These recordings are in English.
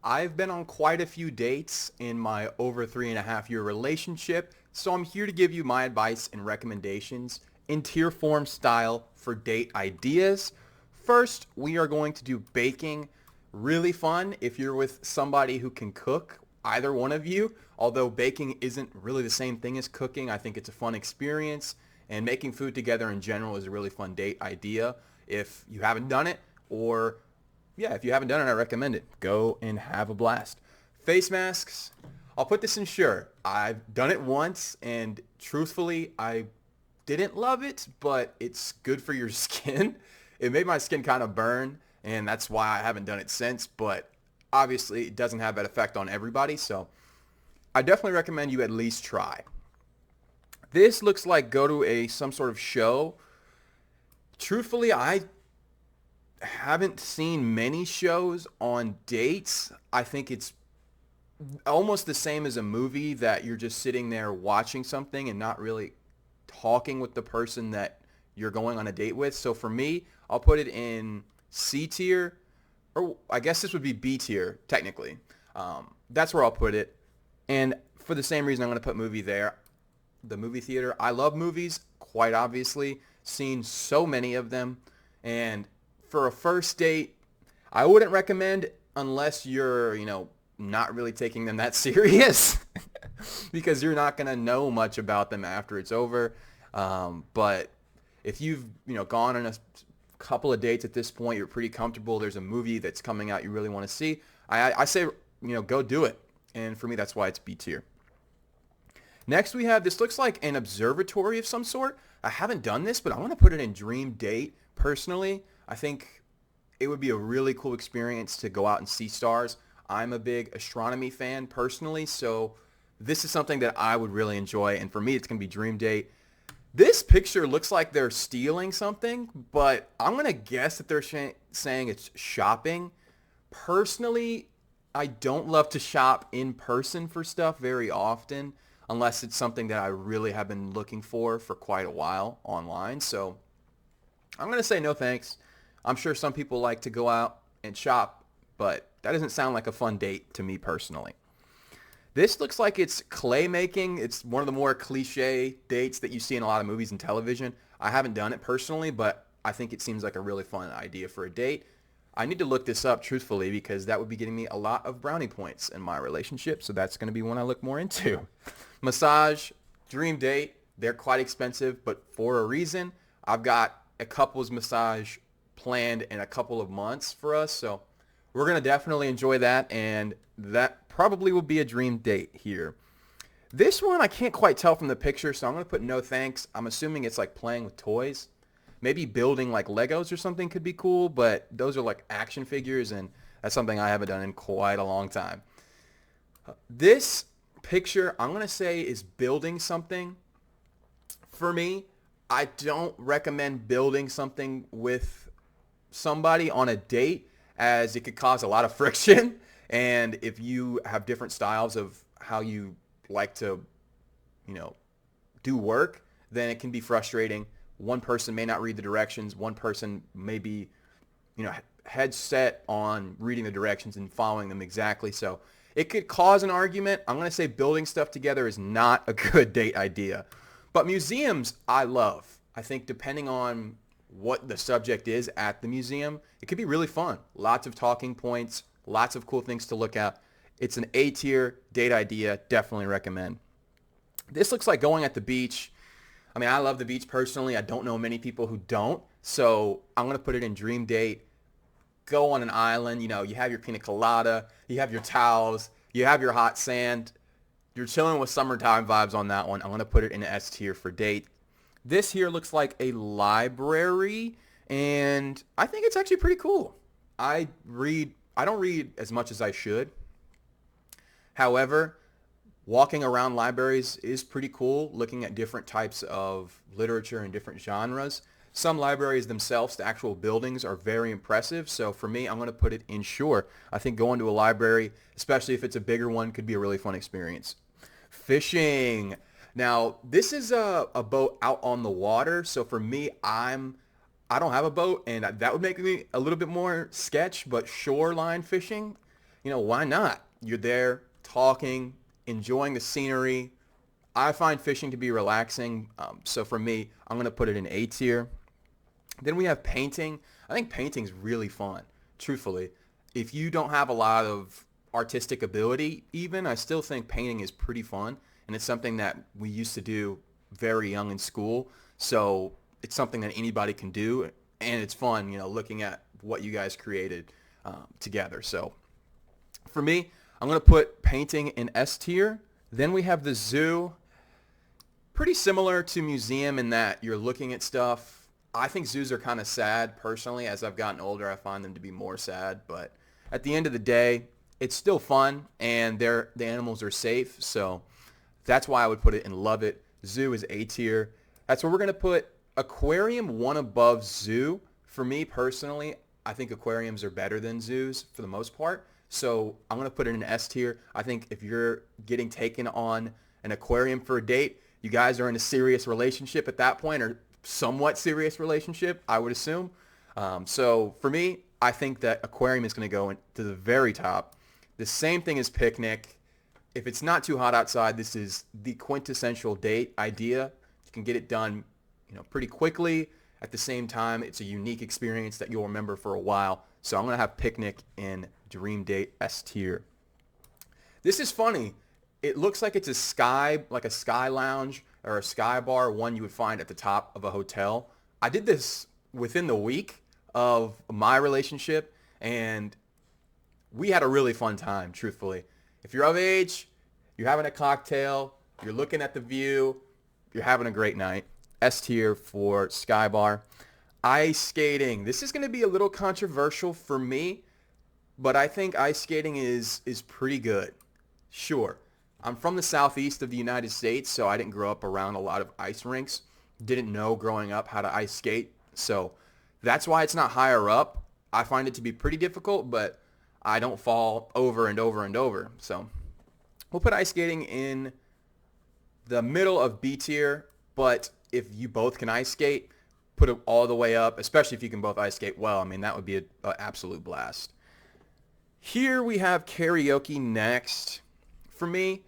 I've been on quite a few dates in my over 3.5 year relationship, so I'm here to give you my advice and recommendations in tier form style for date ideas. First, we are going to do baking. Really fun if you're with somebody who can cook, either one of you. Although baking isn't really the same thing as cooking, I think it's a fun experience. And making food together in general is a really fun date idea. If you haven't done it, or yeah, if you haven't done it, I recommend it. Go and have a blast. Face masks. I'll put this in sure. I've done it once, and truthfully, I didn't love it, but it's good for your skin. It made my skin kind of burn, and that's why I haven't done it since. But obviously, it doesn't have that effect on everybody, so I definitely recommend you at least try. This looks like go to a some sort of show. Truthfully, I haven't seen many shows on dates. I think it's almost the same as a movie that you're just sitting there watching something and not really talking with the person that you're going on a date with. So for me, I'll put it in C tier, or I guess this would be B tier technically. That's where I'll put it. And for the same reason, I'm going to put movie there. The movie theater. I love movies, quite obviously. Seen so many of them. And for a first date, I wouldn't recommend unless you're, not really taking them that serious because you're not going to know much about them after it's over. But if you've, gone on a couple of dates at this point, you're pretty comfortable. There's a movie that's coming out you really want to see. I say, go do it. And for me, that's why it's B tier. Next, we have, this looks like an observatory of some sort. I haven't done this, but I want to put it in dream date. Personally, I think it would be a really cool experience to go out and see stars. I'm a big astronomy fan personally, so this is something that I would really enjoy. And for me, it's going to be dream date. This picture looks like they're stealing something, but I'm going to guess that they're saying it's shopping. Personally, I don't love to shop in person for stuff very often, unless it's something that I really have been looking for quite a while online. So I'm going to say no thanks. I'm sure some people like to go out and shop, but that doesn't sound like a fun date to me personally. This looks like it's clay making. It's one of the more cliche dates that you see in a lot of movies and television. I haven't done it personally, but I think it seems like a really fun idea for a date. I need to look this up truthfully because that would be getting me a lot of brownie points in my relationship. So that's going to be one I look more into. Massage, dream date. They're quite expensive, but for a reason. I've got a couples massage planned in a couple of months for us. So we're going to definitely enjoy that. And that probably will be a dream date here. This one, I can't quite tell from the picture. So I'm going to put no thanks. I'm assuming it's like playing with toys. Maybe building like Legos or something could be cool, but those are like action figures, and that's something I haven't done in quite a long time. This picture, I'm going to say, is building something. For me, I don't recommend building something with somebody on a date as it could cause a lot of friction. And if you have different styles of how you like to, do work, then it can be frustrating. One person may not read the directions. One person may be, head set on reading the directions and following them exactly. So it could cause an argument. I'm going to say building stuff together is not a good date idea. But museums, I love. I think depending on what the subject is at the museum, it could be really fun. Lots of talking points, lots of cool things to look at. It's an A tier date idea. Definitely recommend. This looks like going at the beach. I mean, I love the beach personally. I don't know many people who don't. So I'm going to put it in dream date. Go on an island. You have your pina colada. You have your towels. You have your hot sand. You're chilling with summertime vibes on that one. I'm going to put it in S tier for date. This here looks like a library, and I think it's actually pretty cool. I don't read as much as I should. However, walking around libraries is pretty cool, looking at different types of literature and different genres. Some libraries themselves, the actual buildings, are very impressive. So for me, I'm going to put it in sure. I think going to a library, especially if it's a bigger one, could be a really fun experience. Fishing. Now, this is a boat out on the water. So for me, I don't have a boat, and that would make me a little bit more sketch, but shoreline fishing, why not? You're there talking, enjoying the scenery. I find fishing to be relaxing. So for me, I'm going to put it in A tier. Then we have painting. I think painting's really fun, truthfully. If you don't have a lot of artistic ability, even, I still think painting is pretty fun. And it's something that we used to do very young in school. So it's something that anybody can do. And it's fun, looking at what you guys created together. So for me, I'm going to put painting in S tier. Then we have the zoo. Pretty similar to museum in that you're looking at stuff. I think zoos are kind of sad personally. As I've gotten older, I find them to be more sad. But at the end of the day, it's still fun and the animals are safe. So that's why I would put it in love it. Zoo is A tier. That's where we're going to put aquarium one above zoo. For me personally, I think aquariums are better than zoos for the most part. So I'm going to put it in S tier. I think if you're getting taken on an aquarium for a date, you guys are in a serious relationship at that point, or somewhat serious relationship, I would assume. So for me, I think that aquarium is going to go to the very top. The same thing as picnic. If it's not too hot outside, this is the quintessential date idea. You can get it done, pretty quickly. At the same time, it's a unique experience that you'll remember for a while. So I'm going to have picnic in dream date S tier. This is funny. It looks like it's a sky lounge or a sky bar, one you would find at the top of a hotel. I did this within the week of my relationship, and we had a really fun time, truthfully. If you're of age, you're having a cocktail, you're looking at the view, you're having a great night. S tier for sky bar. Ice skating. This is going to be a little controversial for me, but I think ice skating is pretty good. Sure. I'm from the southeast of the United States, so I didn't grow up around a lot of ice rinks. Didn't know growing up how to ice skate. So that's why it's not higher up. I find it to be pretty difficult, but I don't fall over and over and over. So we'll put ice skating in the middle of B tier, but if you both can ice skate, put it all the way up, especially if you can both ice skate well. I mean, that would be an absolute blast. Here we have karaoke next. For me,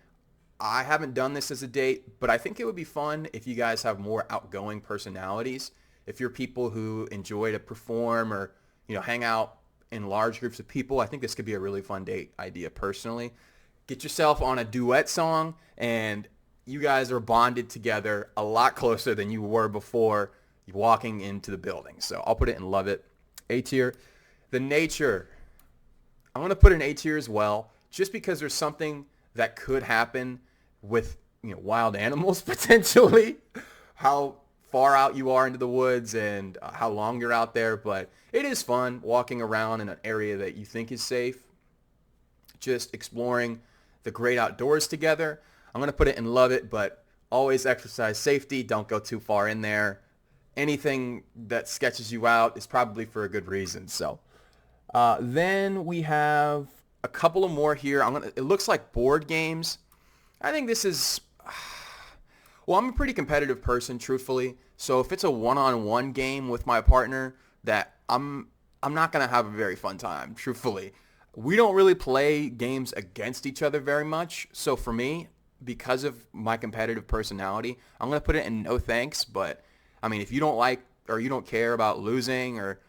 I haven't done this as a date, but I think it would be fun if you guys have more outgoing personalities. If you're people who enjoy to perform or, hang out in large groups of people, I think this could be a really fun date idea personally. Get yourself on a duet song and you guys are bonded together a lot closer than you were before walking into the building. So I'll put it in love it. A tier. The nature. I'm going to put in A tier as well, just because there's something that could happen with wild animals potentially, how far out you are into the woods and how long you're out there. But it is fun walking around in an area that you think is safe, just exploring the great outdoors together. I'm going to put it in love it, but always exercise safety. Don't go too far in there. Anything that sketches you out is probably for a good reason. So then we have a couple of more here. It looks like board games. I think this is, well, I'm a pretty competitive person, truthfully. So if it's a one-on-one game with my partner, that I'm not going to have a very fun time, truthfully. We don't really play games against each other very much. So for me, because of my competitive personality, I'm going to put it in no thanks. But I mean, if you don't like or you don't care about losing, or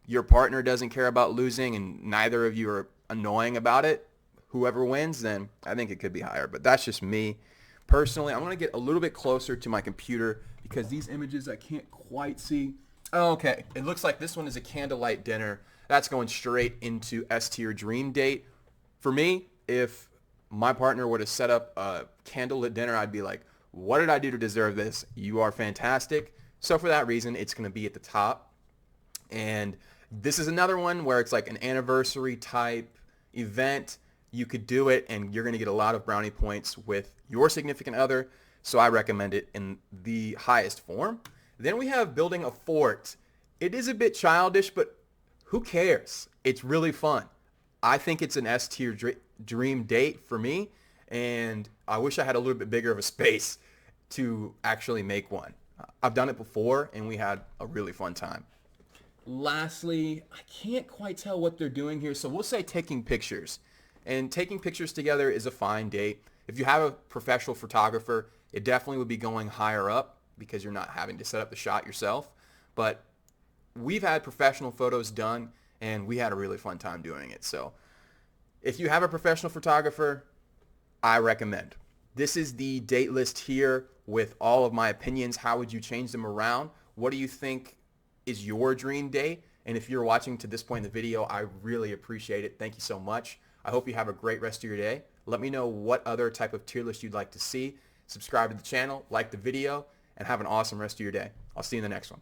your partner doesn't care about losing and neither of you are annoying about it, whoever wins, then I think it could be higher. But that's just me personally. I'm going to get a little bit closer to my computer because these images I can't quite see. Okay, it looks like this one is a candlelight dinner. That's going straight into S tier dream date. For me, if my partner were to set up a candlelit dinner, I'd be like, what did I do to deserve this? You are fantastic. So for that reason, it's going to be at the top. And this is another one where it's like an anniversary type event. You could do it and you're going to get a lot of brownie points with your significant other. So I recommend it in the highest form. Then we have building a fort. It is a bit childish, but who cares? It's really fun. I think it's an S tier dream date for me. And I wish I had a little bit bigger of a space to actually make one. I've done it before and we had a really fun time. Lastly, I can't quite tell what they're doing here. So we'll say taking pictures. And taking pictures together is a fine date. If you have a professional photographer, it definitely would be going higher up because you're not having to set up the shot yourself. But we've had professional photos done and we had a really fun time doing it. So if you have a professional photographer, I recommend. This is the date list here with all of my opinions. How would you change them around? What do you think is your dream date? And if you're watching to this point in the video, I really appreciate it. Thank you so much. I hope you have a great rest of your day. Let me know what other type of tier list you'd like to see. Subscribe to the channel, like the video, and have an awesome rest of your day. I'll see you in the next one.